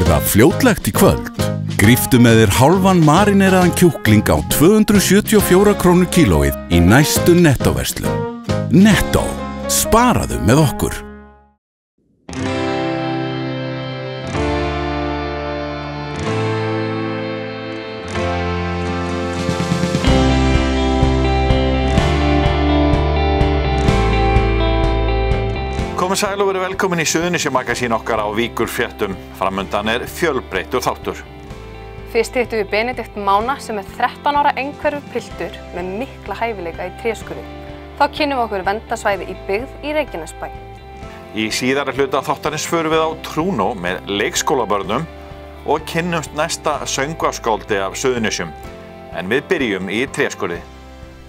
það fljótlegt í kvöld? Gríptu með þér hálfan marineraðan kjúkling á 274 krónur kílóið í næstu Netto-verslun. Netto. Sparaðu með okkur. Komið sæl og verið velkomin í Suðurnesjamagasín okkar á Víkurfréttum. Framundan fjölbreyttur þáttur. Fyrst hittum við Benedikt Mána sem 13 ára einhverfur piltur með mikla hæfileika í tréskurði. Þá kynnum við okkur verndarsvæði í byggð í Reykjanesbæ. Í síðari hluta þáttarins förum við á Trúnó með leikskólabörnum og kynnumst næsta söngvaskáldi af Suðurnesjum. En við byrjum í tréskurði.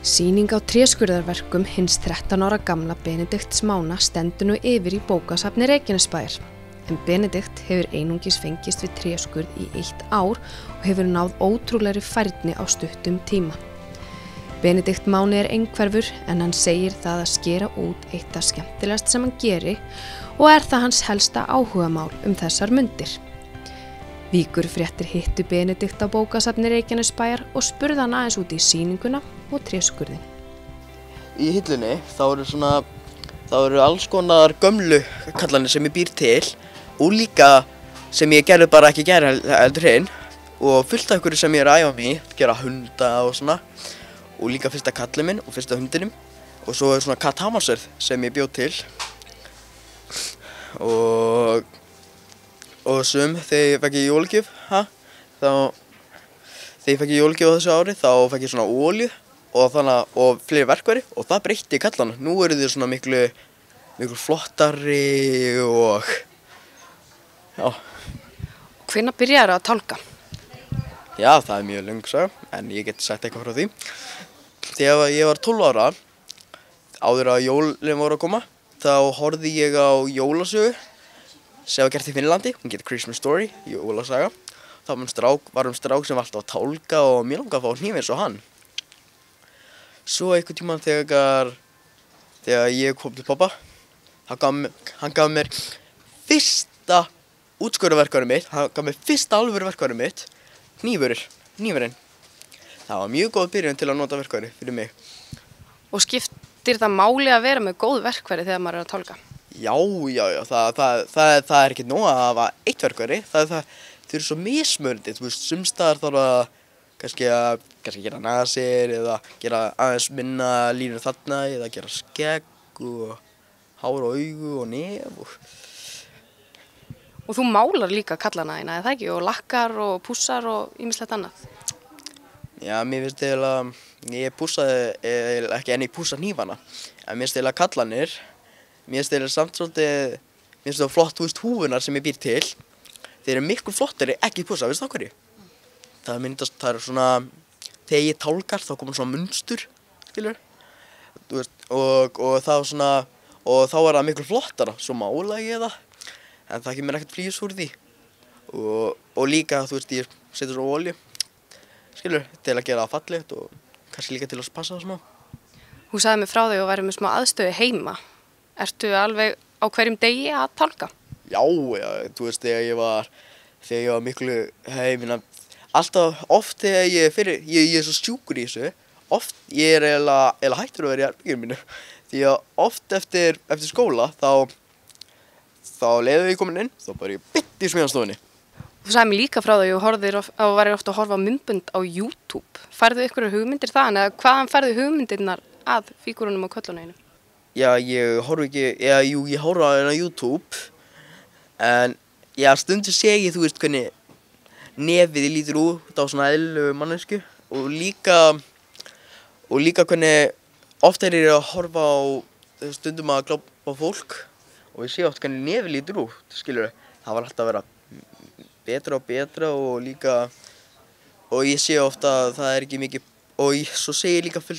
Sýning á tréskurðarverkum hins 13 ára gamla Benedikts Mána stendur nú yfir í bókasafni Reykjanesbæjar. En Benedikt hefur einungis fengist við tréskurð í 1 ár og hefur náð ótrúlegri færni á stuttum tíma. Benedikt Máni einhverfur en hann segir það að skera út eitt af skemmtilegast sem hann geri og það hans helsta áhugamál þessar mundir. Víkurfréttir hittu Benedikt á bókasafni Reykjanesbæjar og spurði hann aðeins út í sýninguna og tréskurðin. Í hillunni þá eru alls konar gömlu kallanir sem ég býr til og líka sem ég gerði bara ekki gera heldur hinn og fullt af ykkur sem ég að æfa mig, gera hunda og svona og líka fyrsta kallinn minn og fyrsta hundinum og svo svona katthamarserð sem ég bjó til og sum þegar ég fekk jólagjöf þegar ég fekk jólagjöf á þessu ári þá fekk ég svona olíu og fleiri verkfæri og það breytti kallana. Nú eru þau svona miklu flottari og já. Hvenær byrjaðirðu að tálka? Já, það mjög löng saga en ég get sagt eitthvað frá því. Þegar ég var 12 ára, áður að jólin voru að koma, þá horfði ég á jólasögu sem var gert í Finnlandi, hún getur Christmas Story, jólasaga. Það var strák sem var alltaf að tálka og mér langaði að fá hníf eins og hann. Svo einhvern tímann þegar ég kom til pappa, hann gaf mér fyrsta útskurðarverkfærið mitt, hann gaf mér fyrsta alvöru verkfærið mitt, hnífurinn. Það var mjög góð byrjun til að nota verkfæri fyrir mig. Og skiptir það máli að vera með góð verkfæri þegar maður að tálka? Já, það ekki nóg að hafa eitt verkfæri, það eru svo mismunandi, þú veist, sums staðar þarf að kannski gera nasir eða gera aðeins minna línur þarna eða gera skegg og hár og augu og nef Og þú málar líka kallana þína, eða ekki? Og lakkar og pússar og ýmislegt annað? Já, mér finnst ég pússaði ekki en ég pússa hnífana en mér finnst kallanir mér finnst samt svolítið mér finnst það flott, þú veist, húfunar sem ég býr til þeir eru miklu flottari ekki pússa, veist það hverju? Það er svona, þegar ég tálkar þá komur svona munstur, skilur, þú veist, og þá það miklu flottara, svo mála ég það, en það kemur ekkert flýs úr því, og líka, þú veist, ég setur svo olíu, skilur, til að gera það fallegt og kannski líka til að passa það smá. Þú sagði mig frá þau og væri með smá aðstöðu heima, ertu alveg á hverjum degi að tálka? Já, þú veist, þegar ég var miklu heimina, alltaf oft þegar ég svo sjúkur í þessu, oft ég eiginlega hættur að vera í herberginu mínu því að oft eftir skóla þá leiði ég komin inn, þá bara ég bytt í smíðastofunni. Þú sagði mér líka frá þau og væri ofta að horfa á myndbönd á YouTube. Færðu ykkur hugmyndir þaðan eða hvaðan færðu hugmyndirnar að fígúrunum á köllunum? Já, ég horfi á YouTube en já, stundum sé ég, þú veist, hvernig nefið lítur út á svona eðlilegu mannesku og líka hvernig oft ég að horfa á stundum að glápa fólk og ég sé oft hvernig nefið lítur út, skilur það var alltaf að vera betra og líka og ég sé ofta að það ekki mikið og svo sé ég líka að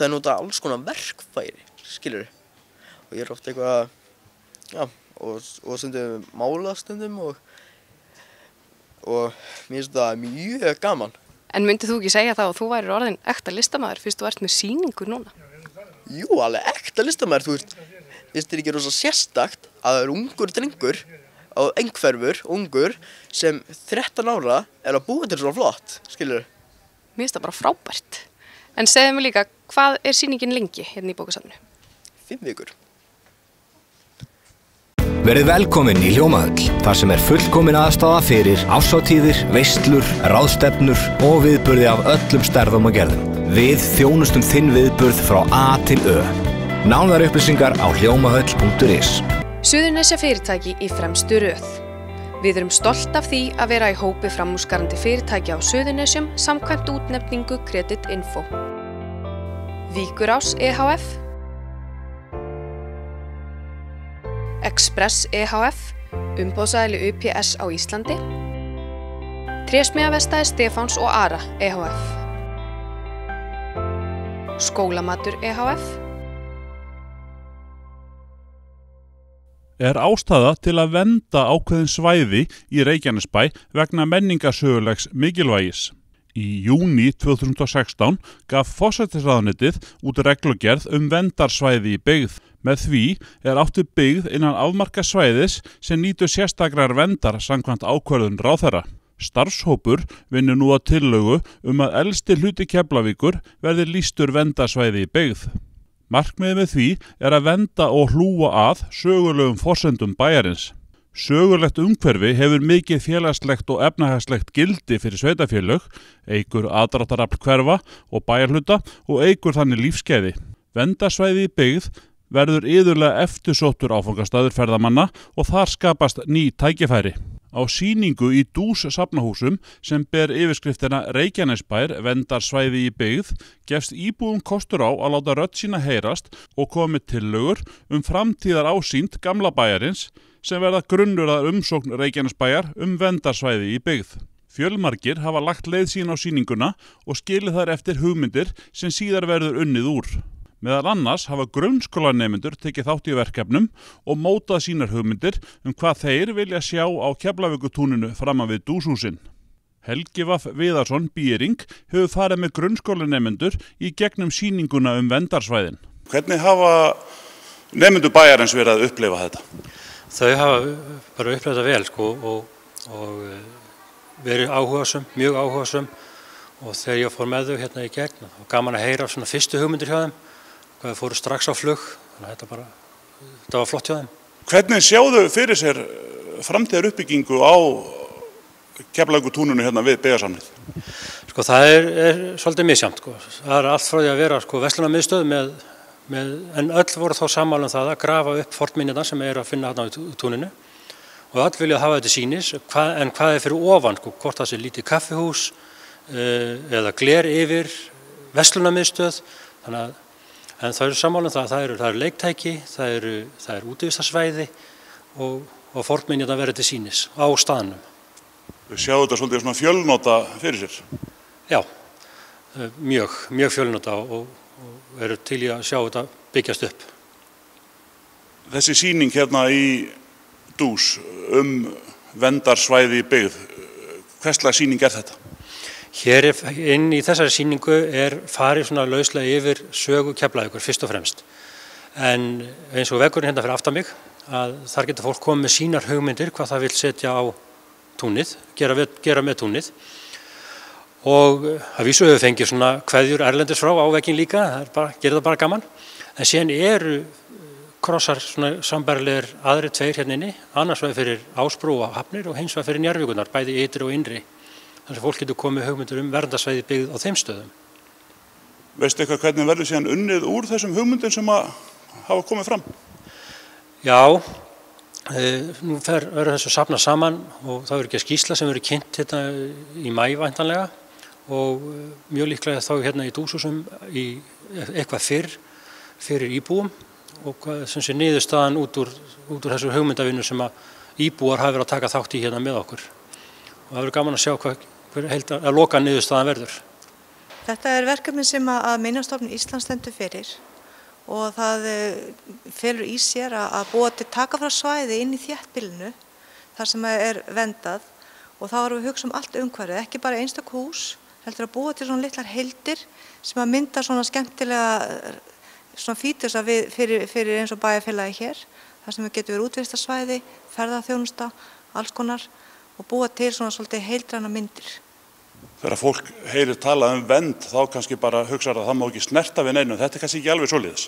það nota alls konar verkfæri, skilur og ég ofta eitthvað já, og stundum mála stundum og mér finnst það mjög gaman. En myndið þú ekki segja það að þú værir orðinn ekta listamaður fyrst þú ert með sýningu núna? Jú, alveg ekta listamaður, þú veist, finnst þér ekki rosa sérstakt að það ungur drengur á einhverfur, ungur, sem 13 ára að búa til svona flott, skilur? Mér finnst það bara frábært. En segðu mér líka, hvað sýningin lengi hérna í bókasafninu? 5 vikur. Verið velkomin í Hljómahöll, þar sem fullkomin aðstaða fyrir árshátíðir, veislur, ráðstefnur og viðburði af öllum stærðum og gerðum. Við þjónustum þinn viðburð frá A til Ö. Nánari upplýsingar á hljómahöll.is. Suðurnesja fyrirtæki í fremstu röð. Við erum stolt af því að vera í hópi framúrskarandi fyrirtæki á Suðurnesjum samkvæmt útnefningu Credit Info. Víkurás EHF, Express EHF, umboðsaðili UPS á Íslandi, Trésmíðaverkstæði Stefáns og Ara EHF, Skólamatur EHF. Ástæða til að vernda ákveðin svæði í Reykjanesbæ vegna menningarsögulegs mikilvægis. Í júní 2016 gaf forsætisráðuneytið út reglugerð verndarsvæði í byggð. Með því átt við byggð innan afmarka svæðis sem nýtur sérstakrar verndar samkvæmt ákvörðun ráðherra. Starfshópur vinnur nú að tillögu að elsti hluti Keflavíkur verði lýstur verndarsvæði í byggð. Markmiðið með því að vernda og hlúa að sögulegum forsendum bæjarins. Sögulegt umhverfi hefur mikið félagslegt og efnahagslegt gildi fyrir sveitarfélög, eykur aðdráttarafl hverfa og bæjarhluta og eykur þannig lífskeiði. Verndarsvæði í byggð verður iðulega eftirsóttur áfangastaður ferðamanna og þar skapast ný tækifæri. Á sýningu í Dús safnahúsum sem ber yfirskriftina Reykjanesbær verndarsvæði í byggð gefst íbúum kostur á að láta rödd sína heyrast og komi tillögur framtíðar ásýnd gamla bæjarins sem verða grunnur að umsókn Reykjanesbæjar verndarsvæði í byggð. Fjölmargir hafa lagt leið sín á sýninguna og skilið þær eftir hugmyndir sem síðar verður unnið úr. Meðal annars hafa grunnskólanemendur tekið þátt í verkefnum og mótað sínar hugmyndir hvað þeir vilja sjá á Keflavíkurtúninu framan við Dúshúsin. Helgi Vaff Viðarsson Býring hefur farið með grunnskólanemendur í gegnum sýninguna verndarsvæðin. Hvernig hafa nemendur bæjarins verið að upplifa þetta? Þau hafa bara upplifað þetta vel og verið áhugasöm, mjög áhugasöm, og þegar ég fór með þau hérna í gegn og gaman að heyra svona fyrstu hugmyndir hjá þeim. Hvað fóru strax á flug, þannig að þetta var flott hjá þeim. Hvernig sjáðu fyrir sér framtíðar uppbyggingu á Keflavíkurtúninu hérna við byggðasafnið? Sko það er svolítið misjafnt, sko. Það allt frá því að vera verslunarmiðstöð en öll voru þá sammála það að grafa upp fornminjarnar sem að finna hérna á túninu og öll vilja hafa þetta sýnis, en hvað fyrir ofan, sko, hvort það sé lítið kaffihús eða gler yfir verslunarmiðstöð, en það eru sammála það eru leiktæki, það eru útivistarsvæði og fornminjarnar verða til sýnis á staðnum. Þau sjáu þetta svolítið svona fjölnota fyrir sér? Já, mjög fjölnota og eru til í að sjá þetta byggjast upp. Þessi sýning hérna í Dús verndarsvæði í byggð, hverslega sýning er þetta? Hér inn í þessari sýningu farið svona lauslega yfir sögu Keflavíkur fyrst og fremst. En eins og vegurinn hérna fyrir aftan mig, að þar getur fólk komið með sínar hugmyndir hvað það vil setja á túnið, gera með túnið. Og að vísu hefur fengið svona kveðjur erlendis frá á vegginn líka, gerir það bara gaman. En síðan eru krossar svona sambærilegir aðrir tveir hérna inni, annars vegar fyrir Ásbrú og Hafnir og hins vegar fyrir Njarðvíkurnar, bæði ytri og innri. Þannig að fólk getur komið hugmyndir verndarsvæði byggð á þeim stöðum. Veistu eitthvað hvernig verður síðan unnið úr þessum hugmyndum sem að hafa komið fram? Já, nú verður þessu safnað saman og það verður ekki skýrsla sem verður kynnt hérna í maí væntanlega og mjög líklega þá hérna í Dúshúsum í eitthvað fyrir íbúum og hvað sem sé niðurstaðan út úr þessu hugmyndavinnu sem að íbúar hafa verið að taka þátt í hérna með okkur. Og það verður gaman að sjá að loka niðurstaðan verður. Þetta verkefni sem að Minjastofnun Íslands stendur fyrir og það felur í sér að búa til taka frá svæði inn í þéttbýlinu þar sem verndað og þá erum við að hugsa allt umhverfið, ekki bara einstök hús, heldur að búa til svona litlar heildir sem að mynda svona skemmtilega svona fítusa fyrir eins og bæjarfélagi hér, þar sem við getum verið útvistarsvæði, ferðaþjónusta, alls konar og búa til svona svolítið heildræna myndir. Þegar fólk heyrir talað vernd þá kannski bara hugsa að það má ekki snerta við neinu. Þetta kannski ekki alveg svoleiðis?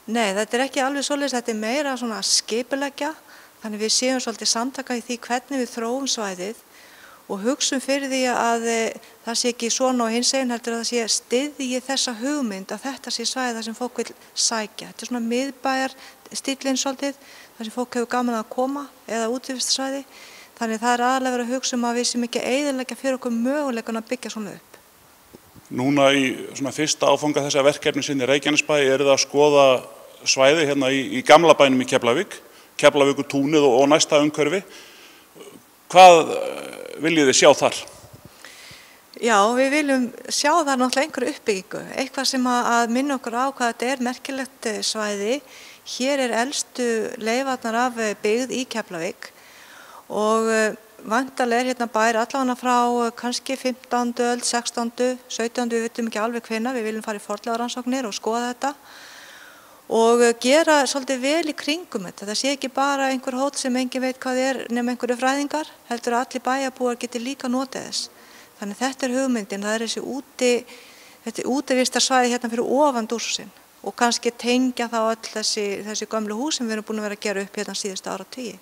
Nei, þetta ekki alveg svoleiðis, þetta meira svona skipuleggja, þannig við séum svolítið samtaka í því hvernig við þróum svæðið og hugsum fyrir því að það sé ekki svona og hinsegin heldur að það sé styðji þessa hugmynd að þetta sé svæði þar sem fólk vil sækja. Þetta svona miðbæjar stíllinn svolítið, þar sem fólk hefur gaman að koma eða útivistarsvæði. Þannig það aðalega verið að hugsa að við sem ekki eyðileggja fyrir okkur möguleikann að byggja svona upp. Núna í svona fyrsta áfanga þessa verkefni sinni Reykjanesbæ það að skoða svæði hérna í gamla bænum í Keflavík, Keflavíkurtúnið og næsta umhverfi. Hvað viljið þið sjá þar? Já, við viljum sjá þar náttúrulega einhverju uppbyggingu, eitthvað sem að minna okkur á hvað þetta merkilegt svæði. Hér elstu leifarnar af byggð í Keflavík og vantarlega hérna bær allavega frá kannski 15. öld, 16., 17., við vitum ekki alveg hvenær, við viljum fara í fornleifarannsóknir og skoða þetta og gera svolítið vel í kringum þetta. Það sé ekki bara einhver hóll sem engin veit hvað nema einhverju fræðingar, heldur að allir bæjarbúar geti líka notið þess. Þannig þetta hugmyndin, það þessi útivistarsvæði hérna fyrir ofan dúsinn og kannski tengja þá öll þessi gömlu hús sem við erum búin að vera að gera upp hérna síðustu áratugi.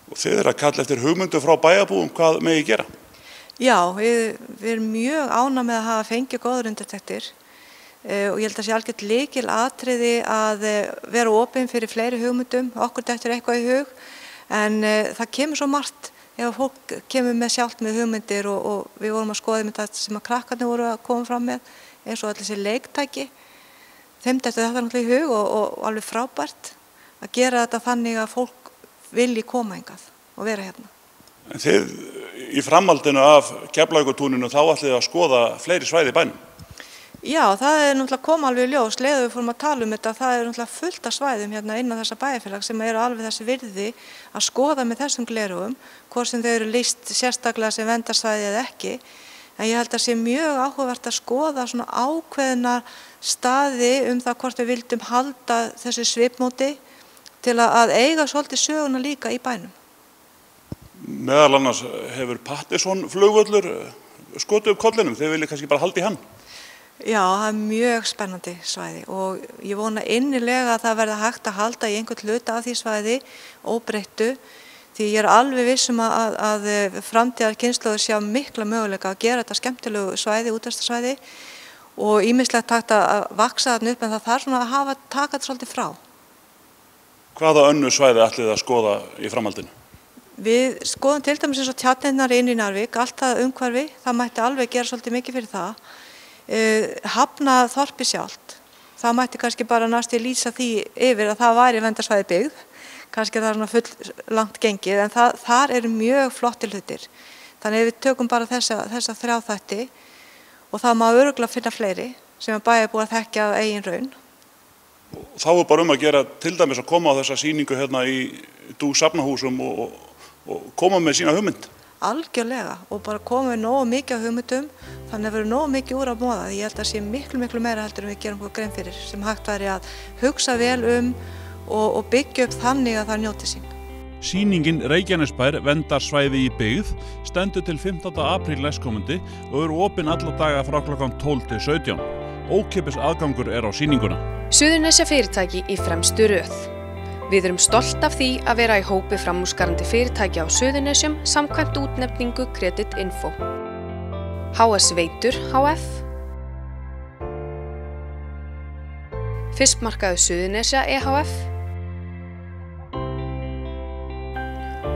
Og þið að kalla eftir hugmyndu frá bæjarbúum hvað megi gera? Já, við erum mjög ánægð með að hafa fengið góðar undirtektir og ég held að sé algjört lykilatriði að vera opin fyrir fleiri hugmyndum, okkur dettur eitthvað í hug, en það kemur svo margt ef fólk kemur með sjálft með hugmyndir og við vorum að skoða með þetta sem að krakkarnir voru að koma fram með, eins og allir þessi leiktæki, þeim dettur þetta náttúrulega í hug og alveg frábært að gera þetta þannig að fólk vilji koma hingað og vera hérna. En þið í framhaldinu af Keflavíkurtúninu þá ætlið að skoða fleiri svæði í bænum? Já, það náttúrulega kom alveg í ljós, leiðum við fórum að tala þetta, það náttúrulega fullt af svæðum hérna innan þessa bæjarfélag sem eru alveg þessi virði að skoða með þessum gleraugum, hvort sem þau eru lýst sérstaklega sem verndarsvæði eða ekki. En ég held að sé mjög áhugavert að skoða svona ákveðna staði það hvort við vildum halda þessu svipmóti til að eiga svolítið söguna líka í bænum. Meðal annars hefur Patterson flugvöllur skotið upp kollinum, þið viljið kannski bara halda í hann? Já, það mjög spennandi svæði og ég vona innilega að það verði hægt að halda í einhvern hluta af því svæði óbreyttu því ég alveg vissum að framtíðar kynslóðir sjá mikla möguleika að gera þetta skemmtilegu svæði, útvistarsvæði og ýmislegt hægt að vaksa þarna upp en það þarf svona að taka þetta svolítið frá. Hvaða önnur svæði ætlið að skoða í framhaldinu? Við skoðum til dæmis eins og tjarnirnar inn í Njarðvík, allt það umhverfi, það mætti alveg gera svolítið mikið fyrir það. Hafnaþorpi sjálft, það mætti kannski bara næstu lýsa því yfir að það væri verndarsvæði byggð, kannski það er full langt gengið, en þar eru mjög flottir hlutir. Þannig að við tökum bara þessa þrjá þætti og það má örugglega finna fleiri sem að bæjarbúar þekkja af eigin raun. Þá bara að gera til dæmis að koma á þessa sýningu hérna í safnahúsum og koma með sína hugmynd. Algjörlega og bara koma við nógu mikið af hugmyndum þannig að verður nógu mikið úr að móða því ég held að sé miklu meira heldur en við gerum okkur grein fyrir sem hægt væri að hugsa vel og byggja upp þannig að það njóti sín. Sýningin Reykjanesbær verndarsvæði í byggð stendur til 15. apríl næstkomandi og eru opin alla daga frá klukkan 12 til 17. Ókeypis aðgangur á sýninguna. Suðurnesja fyrirtæki í fremstu röð. Við erum stolt af því að vera í hópi framúrskarandi fyrirtækja á Suðurnesjum samkvæmt útnefningu Credit Info. HS Veitur HF, Fiskmarkaður Suðurnesja EHF,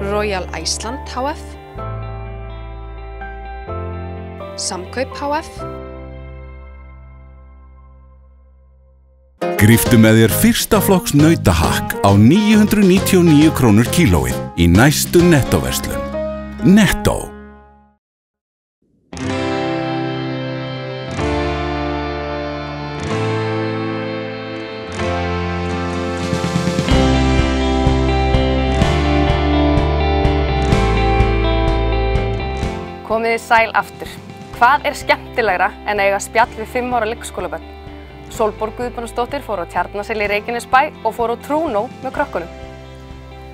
Royal Iceland HF, Samkaup HF. Gríptu með þér fyrsta flokks nautahakk á 999 krónur kílóið í næstu nettóverslun. Nettó. Komið þið sæl aftur. Hvað skemmtilegra en að eiga spjall við 5 ára leikskólabörn? Sólborg Guðbrandsdóttir fór á Tjarnasel í Reykjanesbæ og fór á Trúnó með krökkunum.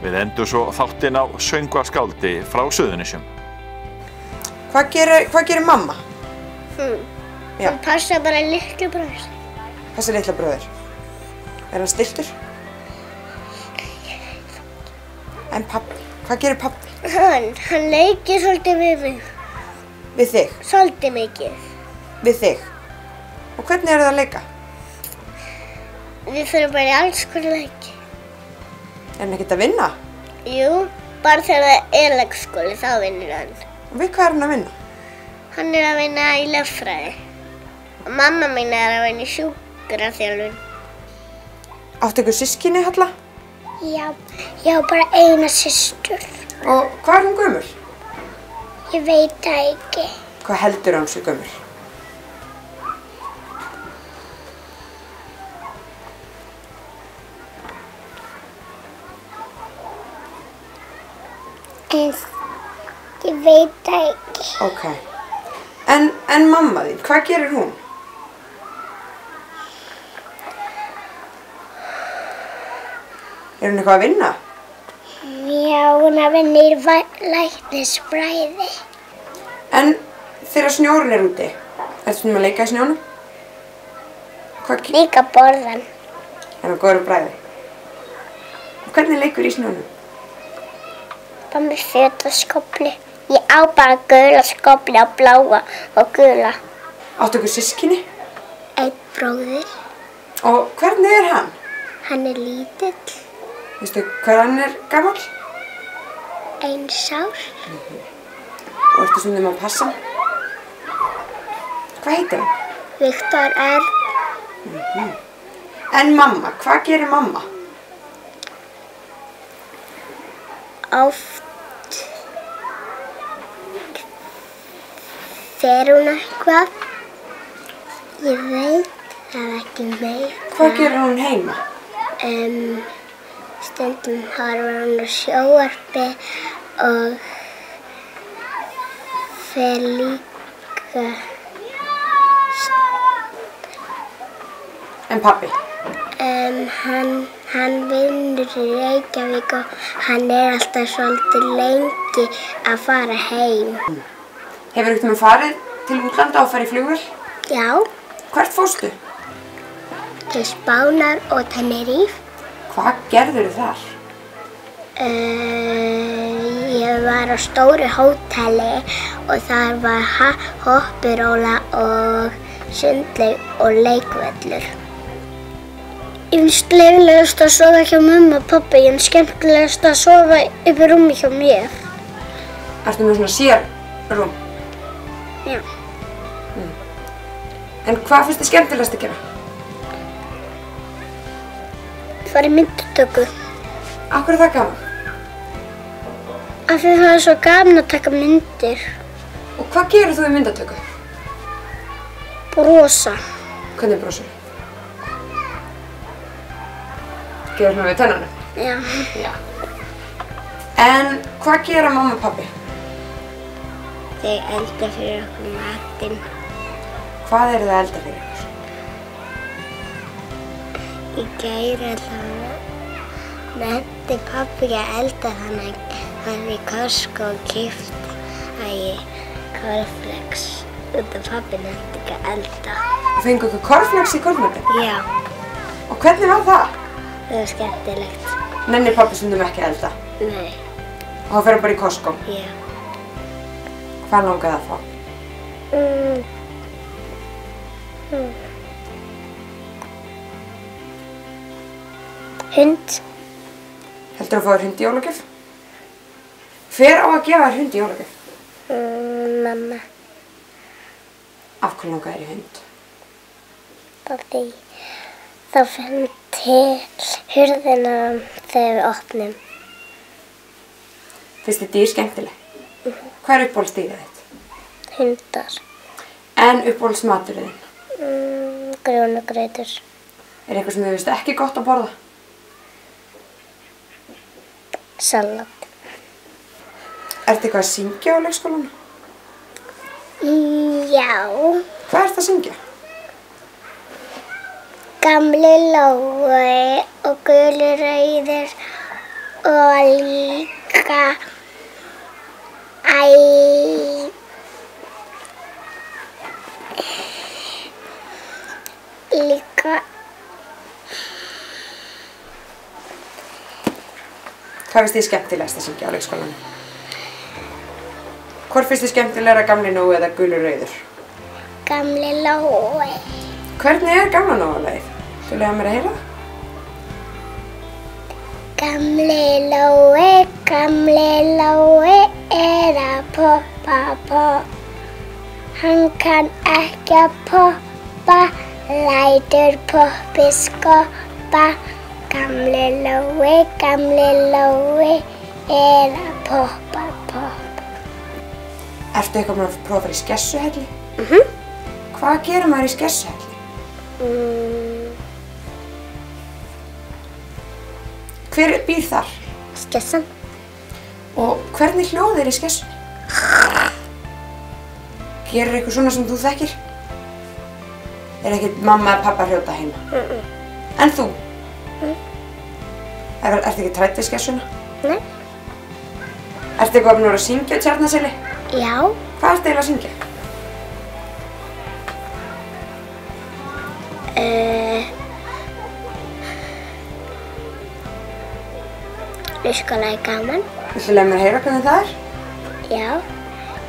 Við endum svo þáttinn á söngvaskáldi frá Suðurnesjum. Hvað gerir mamma? Já. Hún passa bara litlu bróður. Passa litla bróður. Er hann stilltur? En pabbi, hvað gerir pabbi? Hann leikir svolítið við mig. Við þig? Svolítið mikið. Við þig? Og hvernig það að leika? Við fyrir bara í alls konar leiki. Er hann ekkert að vinna? Jú, bara þegar það er leikskóli, þá vinnur hann. Og við hvað er hann að vinna? Hann er að vinna í lögfræði. Og mamma mín er að vinna í sjúkraþjálfun. Áttu ykkur systkini, Halla? Já, ég á bara eina systur. Og hvað er hún gömul? Ég veit það ekki. Hvað heldur hann sé gömul? Ég veit það ekki. Ok. En mamma þín, hvað gerir hún? Er hún eitthvað að vinna? Já, hún er að vinna í læknisfræði. En þegar snjórinn er úti, ertu stundum að leika í snjónum? Líka borðan. Er hún góður á bragði? Og hvernig leikur í snjónum? Bara með fötaskóflu. Ég á bara gula skóflu og bláa og gula. Áttu ykkur systkini? Einn bróðir. Og hvernig er hann? Hann er lítill. Veistu hvað hann er gamall? 1 ár. Og ertu stundum að passa hann? Hvað heitir hann? Viktor Örn. En mamma, hvað gerir mamma? Oft fer hún eitthvað. Ég veit það ekki meira. Hvað gerir hún heima? Stundum horfir hún á sjónvarpi og fer líka. En pabbi? Hann vinnur í Reykjavík og hann er alltaf svolítið lengi að fara heim. Hefur einhvern farið til útlanda og farið í flugvél? Já. Hvert fórstu? Til Spánar og Tenerife. Hvað gerðirðu þar? Ég var á stóru hóteli og þar var hoppuróla og sundlaug og leikvöllur. Ég finnst leiðilegast að sofa hjá mamma og pabba, en skemmtilegast að sofa yfir rúmi hjá mér. Ertu með svona sérrúm? Já. En hvað finnst þið skemmtilegast að gera? Fara í myndatöku. Af hverju er það gaman? Af því það er svo gaman að taka myndir. Og hvað gerir þú í myndatöku? Brosa. Hvernig brosar þú? Gerur svona við tennunum? Já. En hvað gera mamma og pabbi? Þau elda fyrir okkur matinn. Hvað eru þau að elda fyrir ykkur? Í gær nefndi pabbi að elda þannig að hann í Costco og keypti cornflakes út af pabbi nefndi ekki að elda. Fengu ykkur cornflakes í kvöldmatinn? Já. Og hvernig var það? Það var skemmtilegt. Nennir pabbi stundum ekki að elda? Nei. Og þá fer hann bara í Costco? Já. Hvað langaði það að fá? Hund. Heldur þú að fá þér hund í jólagjöf? Hver á að gefa þér hund í jólagjöf? Mamma. Af hverju langaði þér í hund? Því það fann til hurðina þegar við opnum. Finnst þið dýr skemmtileg? Hvað er uppáhaldsdýrið þitt? Hundar. En uppáhaldsmaturinn þinn? Grjónugrautur. Er eitthvað sem þið finnst ekki gott að borða? Salat. Ertu eitthvað að syngja á leikskólanum? Já. Hvað ertu að syngja? Gamli Lói og guli rauðir og líka Hvað finnst þið skemmtilegast að syngja á leikskólanum? Hvort finnst þið skemmtilegra Gamli Nói eða Gulur rauður? Gamli Nói. Hvernig er Gamla Nói-lagið? Þú leyfa mér að heyra það? Gamli Nói er að poppa popp. Hann kann ekki að poppa, lætur poppi skoppa. Gamli Nói er að poppa popp. Ertu eitthvað með að prófa að fara í skessuhelli? Hvað gerir maður í skessuhelli? Hver býr þar? Skessan. Og hvernig hljóð er í skessunni? Gerir eitthvað svona sem þú þekkir? Er ekkert mamma eða pappa hljóta heima? En þú? Ertu ekki trædd við skessuna? Nei. Ertu eitthvað búin að syngja á Tjarnarseli? Já. Hvað ertu eiginlega að syngja? Leikskóla er gaman. Viltu leyfa mér að heyra hvernig það er? Já.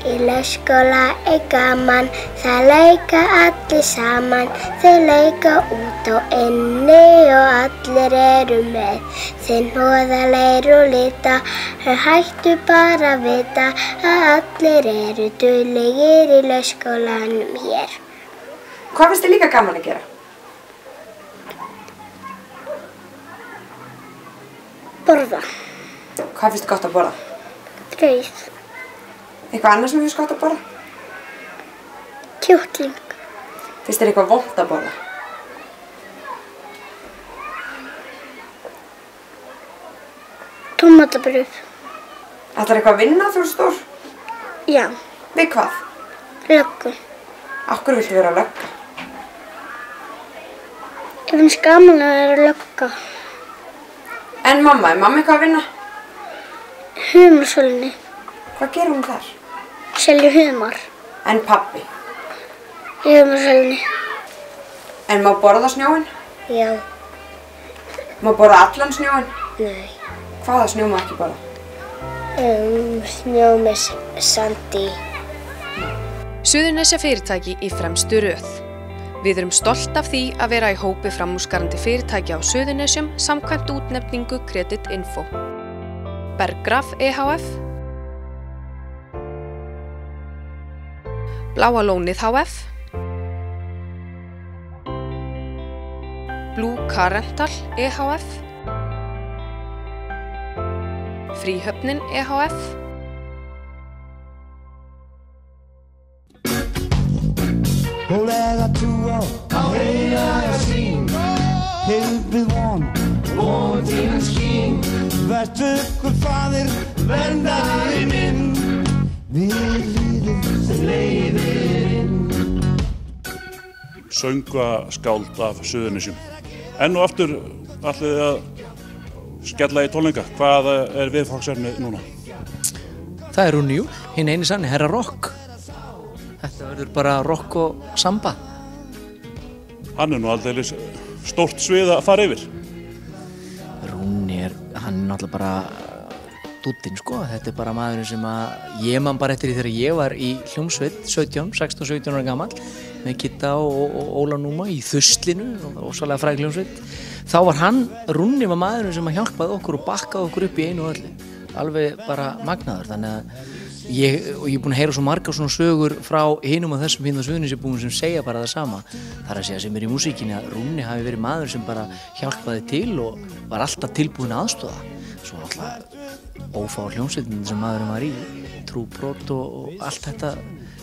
Í leikskóla er gaman, það leika allir saman. Þeir leika út og inni og allir eru með. Þeir hnoða leir og lita, þeir hættu bara að vita að allir eru duglegir í leikskólanum hér. Hvað finnst þið líka gaman að gera? Borða. Hvað finnst þið gott að borða? Brauð. Eitthvað annað sem finnst gott að borða? Kjúkling. Finnst þér eitthvað vont að borða? Tómatabrauð. Ætlarðu eitthvað að vinna þú ert stór? Já. Við hvað? Löggu. Af hverju viltu vera lögga? Ég finnst gaman að vera lögga. En mamma, er mamma eitthvað að vinna? Humarsölunni. Hvað gerir hún þar? Selja humar. En pabbi? Í humarsölunni. En má borða snjóinn? Já. Má borða allan snjóinn? Nei. Hvaða snjó má ekki borða? Snjó með sandi. Suðurnesja fyrirtæki í fremstu röð. Við erum stolt af því að vera í hópi framúrskarandi fyrirtækja á Suðurnesjum samkvæmt útnefningu Credit Info. Berggraf EHF, Bláa Lónið HF, Blue Car Rental EHF, Fríhöfnin EHF, Hólega trúa á heilaga sín, heilbrigð von þín skín. Vertu ykkur faðir, verndari minn, við líðið sem leiðir inn. Söngvaskáld af Suðurnesjum. Enn og aftur ætlið þið að skella í tónleika. Hvað er viðfangsefnið núna? Það er Rúni Júl, hinn eini sanni, herra rock. Þetta verður bara rock og samba. Hann er nú aldeilis stórt svið að fara yfir. Rúni hann er náttúrulega bara dúddinn sko. Þetta er bara maðurinn sem að ég man bara eftir því þegar ég var í hljómsveit 16-17 ára gamall með Kitta og Óla Núma í Þuslinu, ósvalega fræg hljómsveit. Þá var hann, Rúni var maðurinn sem að hjálpaði okkur og bakkaði okkur upp í einu og öllu. Alveg bara magnaður, þannig að ég er búinn að heyra svo margar svona sögur frá hinum og þessum hérna Suðurnesjabúum sem segja bara það sama. Það er að segja sem er í músíkinni að Rúni hafi verið maður sem bara hjálpaði til og var alltaf tilbúinn að aðstoða. Svo náttúrulega ófá hljómsveitin sem maðurinn var í, Trúbrot og allt þetta,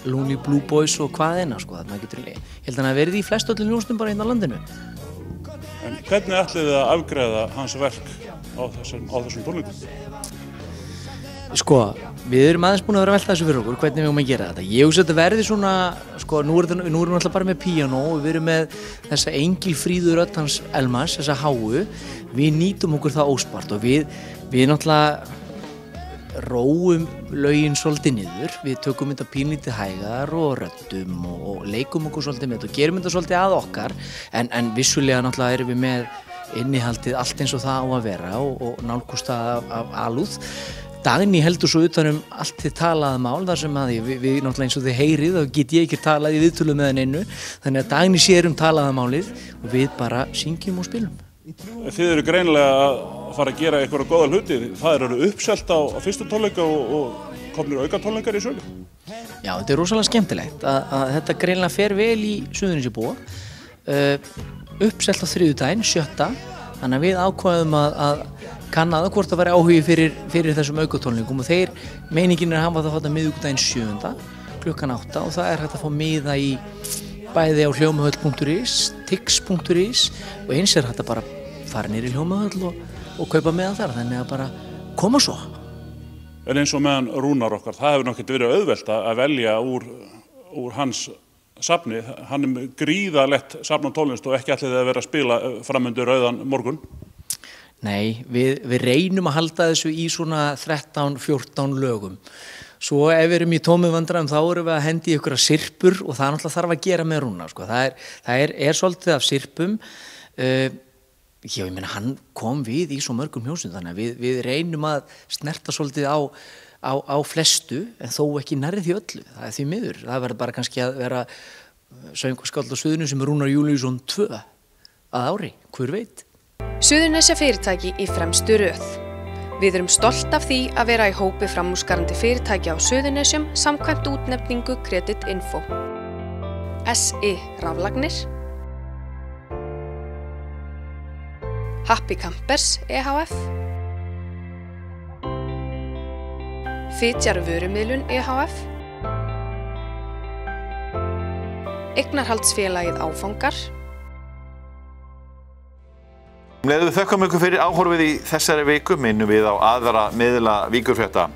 Lonely Blue Boys og hvað eina sko, það maður getur ég held að hann hafi verið í flest öllum hljómsveitum bara hérna á landinu. En hvernig ætlið þið að afgreiða hans verk á þessum tónleikum? Sko, við erum aðeins búin að vera að velta þessu fyrir okkur, hvernig við erum að gera þetta. Ég hugsa að þetta verði svona, sko, nú erum við alltaf bara með píanó og við erum með þessa Engilfríður rödd hans Elmars, þessa háu. Við nýtum okkur það óspart og við Við náttúrulega róum lögin svolítið niður, við tökum þetta pínlítið hægar og röddum og leikum okkur svolítið með þetta og gerum þetta svolítið að okkar en vissulega náttúrulega erum við með innihaldið allt eins og það á að vera og nálgast það af alúð. Dagný heldur svo utanum allt þið talaða mál þar sem að við náttúrulega eins og þið heyrið þá get ég ekki talað í viðtölu með henni þannig að Dagný sér talaða málið og við bara syngjum og spilum. Þið eru greinilega að fara að gera eitthvað góða hluti. Það eru uppselt á fyrstu tónleika og komnir auka tónleikar í sölu. Já, þetta rosalega skemmtilegt að þetta greinilega fer vel í Suðurnesjabúa. Uppselt á þriðjudaginn, 7. Þannig að við ákváðum að kanna hvort það væri áhugi fyrir þessum aukatónleikum og meiningin að hafa það fátt að miðvikudaginn 7. klukkan 8 og það hægt að fá miða í bæði á hljómahöll.is, tix.is og eins hægt að bara fara niður í hljómahöll og kaupa meðan þar, þannig að bara koma svo. En eins og meðan Rúnar okkar, það hefur nokkert verið auðvelt að velja úr hans safni. Hann með gríðarlegt safn á tónlist og ekki allir að vera að spila framundir rauðan morgun. Nei, við reynum að halda þessu í svona 13-14 lögum. Svo ef við erum í tómum vandræðum þá erum við að hendi í einhverja sirpur og það náttúrulega þarf að gera með Rúnar. Sko. Það er svolítið af sirpum. Já, ég meina hann kom við í svo mörgum hljómsveitum þannig að við reynum að snerta svolítið á flestu en þó ekki nærri því öllu. Það er því miður. Það verður bara kannski að vera söngvaskáld á Suðurnesjum sem Rúnar Júlíusson 2 að ári, hver veit. Suðurnesja fyrirtæki í fremstu röð. Við erum stolt af því að vera í hópi framúrskarandi fyrirtækja á Suðurnesjum samkvæmt útnefningu Credit Info. SI Raflagnir, Happy Campers EHF, Fitjar vörumiðlun EHF, Eignarhaldsfélagið Áfangar. Við þökkum ykkur fyrir áhorfið í þessari viku, minnum við á aðra miðla Víkurfrétta.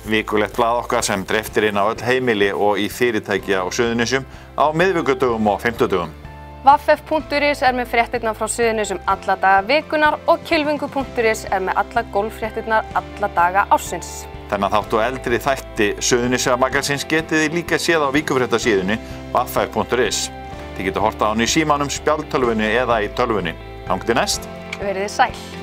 Vikulegt blað okkar sem dreiftir inn á öll heimili og í fyrirtækja á Suðurnesjum á miðvikudögum og fimmtudögum. Vaff.is með fréttirnar frá Suðurnesjum alla daga vikunar og Kylfingur.is með alla golffréttirnar alla daga ársins. Þennan þátt og eldri þætti Suðurnesja magansins getið þið líka séð á Víkurfrétta síðunni vaff.is. Þið getur horft á hann í símanum, spjaldtölvunni eða í tölvunni. Þangað til næst. Verið þið sæl.